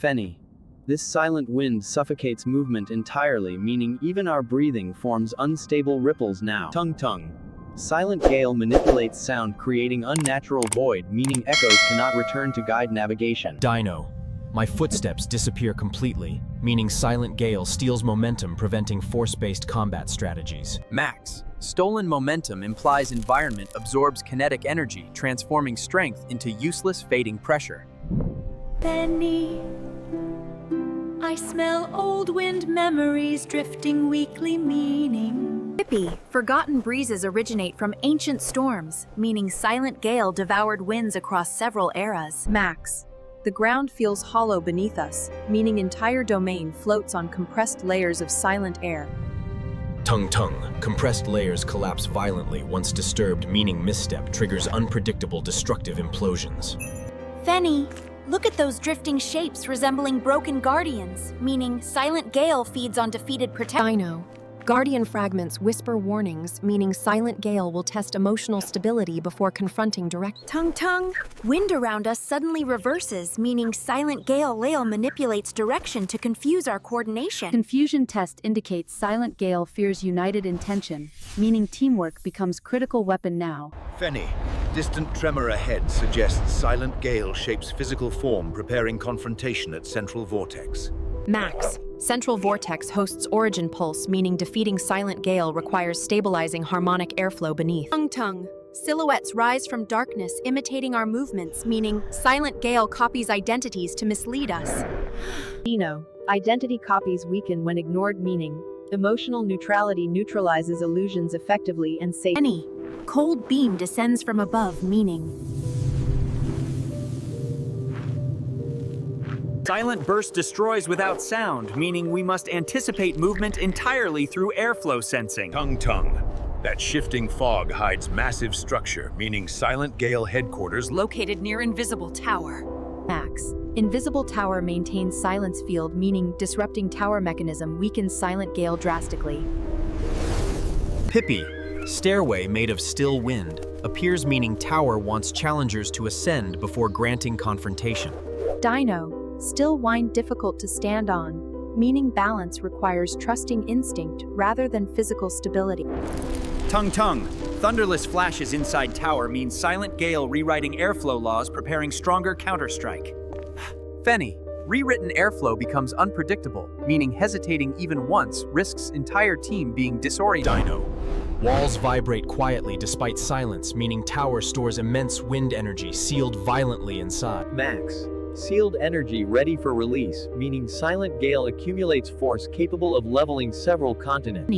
Feni. This silent wind suffocates movement entirely, meaning even our breathing forms unstable ripples now. TungTung. Silent Gale manipulates sound, creating unnatural void, meaning echoes cannot return to guide navigation. Dino. My footsteps disappear completely, meaning Silent Gale steals momentum, preventing force-based combat strategies. Max. Stolen momentum implies environment absorbs kinetic energy, transforming strength into useless fading pressure. Benny, I smell old wind memories drifting weakly meaning. Pippi. Forgotten breezes originate from ancient storms, meaning Silent Gale devoured winds across several eras. Max. The ground feels hollow beneath us, meaning entire domain floats on compressed layers of silent air. TungTung. Compressed layers collapse violently once disturbed, meaning misstep triggers unpredictable destructive implosions. Feni. Look at those drifting shapes resembling broken guardians, meaning Silent Gale feeds on defeated protectors. Dino. Guardian fragments whisper warnings, meaning Silent Gale will test emotional stability before confronting direct. TungTung. Wind around us suddenly reverses, meaning Silent Gale manipulates direction to confuse our coordination. Confusion test indicates Silent Gale fears united intention, meaning teamwork becomes critical weapon now. Feni. Distant tremor ahead suggests Silent Gale shapes physical form, preparing confrontation at Central Vortex. Max. Central Vortex hosts origin pulse, meaning defeating Silent Gale requires stabilizing harmonic airflow beneath. TungTung. Silhouettes rise from darkness, imitating our movements, meaning Silent Gale copies identities to mislead us. Dino. Identity copies weaken when ignored, meaning emotional neutrality neutralizes illusions effectively and safely. Feni. Cold beam descends from above, meaning Silent burst destroys without sound, meaning we must anticipate movement entirely through airflow sensing. TungTung. That shifting fog hides massive structure, meaning Silent Gale headquarters located near Invisible Tower. Max. Invisible Tower maintains silence field, meaning disrupting tower mechanism weakens Silent Gale drastically. Pippi. Stairway made of still wind. Appears, meaning tower wants challengers to ascend before granting confrontation. Dino. Still wind difficult to stand on, meaning balance requires trusting instinct rather than physical stability. TungTung. Thunderless flashes inside tower means Silent Gale rewriting airflow laws, preparing stronger counterstrike. Feni. Rewritten airflow becomes unpredictable, meaning hesitating even once risks entire team being disoriented. Dino. Walls vibrate quietly despite silence, meaning tower stores immense wind energy sealed violently inside. Max. Sealed energy ready for release, meaning Silent Gale accumulates force capable of leveling several continents.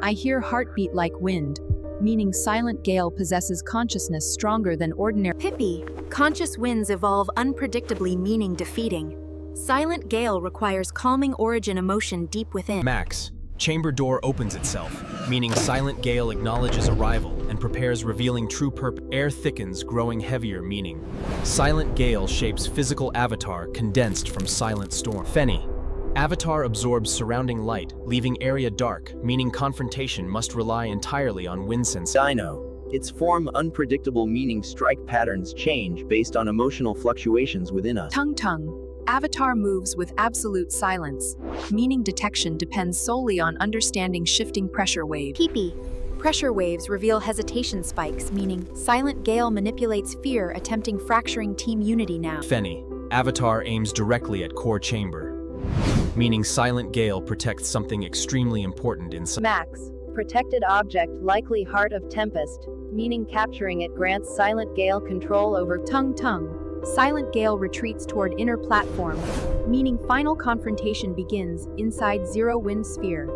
I hear heartbeat like wind, meaning Silent Gale possesses consciousness stronger than ordinary. Pippi. Conscious winds evolve unpredictably, meaning defeating. Silent Gale requires calming origin emotion deep within. Max. Chamber door opens itself, meaning Silent Gale acknowledges arrival and prepares, revealing true purpose. Air thickens, growing heavier, meaning Silent Gale shapes physical avatar condensed from silent storm. Feni. Avatar absorbs surrounding light, leaving area dark, meaning confrontation must rely entirely on wind sense. Dino. Its form unpredictable, meaning strike patterns change based on emotional fluctuations within us. TungTung. Avatar moves with absolute silence, meaning detection depends solely on understanding shifting pressure waves. Pippi. Pressure waves reveal hesitation spikes, meaning Silent Gale manipulates fear, attempting fracturing team unity now. Feni. Avatar aims directly at core chamber, meaning Silent Gale protects something extremely important inside. Max. Protected object, likely Heart of Tempest, meaning capturing it grants Silent Gale control over. TungTung. Silent Gale retreats toward inner platform, meaning final confrontation begins inside Zero Wind Sphere.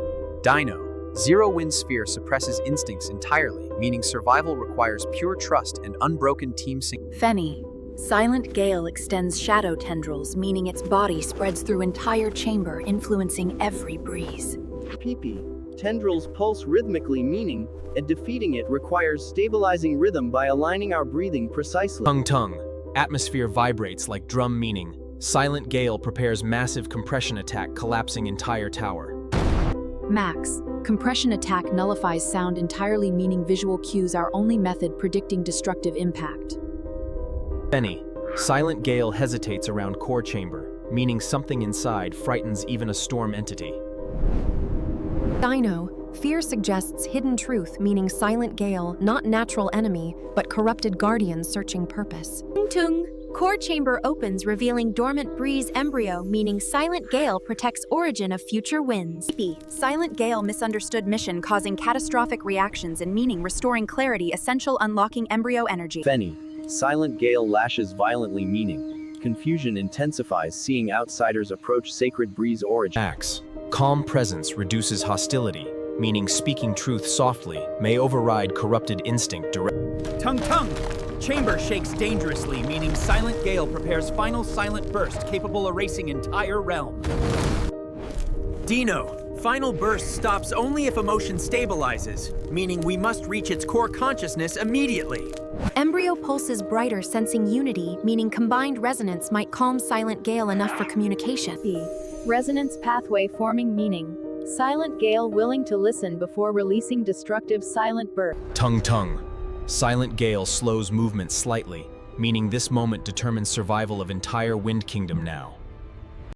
Dino. Zero Wind Sphere suppresses instincts entirely, meaning survival requires pure trust and unbroken team sync. Feni. Silent Gale extends shadow tendrils, meaning its body spreads through entire chamber, influencing every breeze. Pippi. Tendrils pulse rhythmically, meaning defeating it requires stabilizing rhythm by aligning our breathing precisely. TungTung. Atmosphere vibrates like drum, meaning Silent Gale prepares massive compression attack, collapsing entire tower. Max. Compression attack nullifies sound entirely, meaning visual cues are only method predicting destructive impact. Feni. Silent Gale hesitates around core chamber, meaning something inside frightens even a storm entity. Dino. Fear suggests hidden truth, meaning Silent Gale, not natural enemy, but corrupted guardian searching purpose. TungTung. Core chamber opens, revealing dormant Breeze Embryo, meaning Silent Gale protects origin of future winds. Silent Gale misunderstood mission, causing catastrophic reactions and meaning restoring clarity, essential unlocking embryo energy. Fenny. Silent Gale lashes violently, meaning confusion intensifies, seeing outsiders approach sacred breeze origin. Axe. Calm presence reduces hostility, meaning speaking truth softly may override corrupted instinct TungTung! Chamber shakes dangerously, meaning Silent Gale prepares final silent burst capable erasing entire realm. Dino. Final burst stops only if emotion stabilizes, meaning we must reach its core consciousness immediately. Embryo pulses brighter, sensing unity, meaning combined resonance might calm Silent Gale enough for communication. Resonance pathway forming, meaning Silent Gale willing to listen before releasing destructive silent burst. TungTung. Silent Gale slows movement slightly, meaning this moment determines survival of entire Wind Kingdom now.